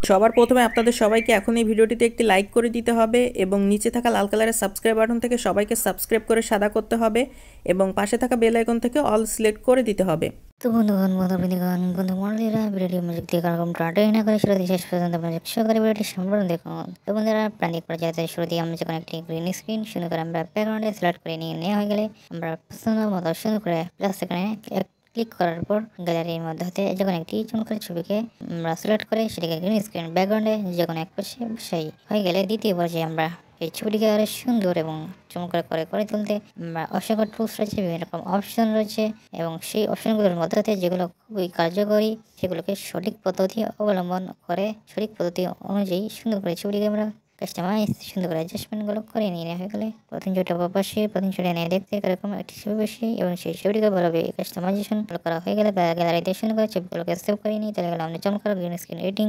সবার প্রথমে আপনাদের সবাইকে এখন এই ভিডিওটিতে একটি লাইক করে দিতে হবে এবং নিচে থাকা লাল কালারের সাবস্ক্রাইব বাটন থেকে সবাইকে সাবস্ক্রাইব করে সাদা করতে হবে এবং পাশে থাকা বেল আইকন থেকে অল সিলেক্ট করে দিতে হবে। তো বন্ধুগণ বন্ধুমণ্ডলীরা ভিডিওটি মনোযোগ দিয়ে কারণ টাটাই না করে শুরু শেষ পর্যন্ত মনোযোগ সহকারে ভিডিওটি সম্পূর্ণ দেখুন। তো বন্ধুরা প্রাণী পর্যায়ে শুরু দিয়ে আমরা যখন একটি গ্রিন স্ক্রিন শুরু করে আমরা ব্যাকগ্রাউন্ডে সিলেক্ট করে নিয়ে নেওয়া হয়ে গেলে আমরা পছন্দ মতো শুরু করে প্লাস এখানে ক্লিক করার পর গ্যালারির মধ্যে হতে যখন একটি চমৎকার ছবিকে আমরা সিলেক্ট করে সেটাকে গ্রিন স্ক্রিন ব্যাকগ্রাউন্ডে যখন এক পাশে বসাই হয়ে গেলে দ্বিতীয় পর্যায়ে আমরা এই ছবিটিকে আরো সুন্দর এবং চমৎকার করে তুলতে অসংখ্য টুলস রয়েছে, বিভিন্ন রকম অপশন রয়েছে এবং সেই অপশনগুলোর মধ্যে যেগুলো খুবই কার্যকরী সেগুলোকে সঠিক পদ্ধতি অবলম্বন করে সঠিক পদ্ধতি অনুযায়ী সুন্দর করে ছবিটিকে আমরা কাস্টমাইজ সুন্দর করে অ্যাডজাস্টমেন্টগুলো করে নিয়ে হয়ে গেলে প্রথম ছবিটা বসে প্রথম ছবিটা নিয়ে দেখতে এরকম একটি ছবি বসে এবং সেই ছবিটিকে ভালোভাবে কাস্টমাইজেশন করা হয়ে গেলে গ্যালারিতে সুন্দর করে ছবিগুলোকে সেভ করে নিই। তাহলে আমরা চমৎকার গ্রিন স্ক্রিন এডিটিং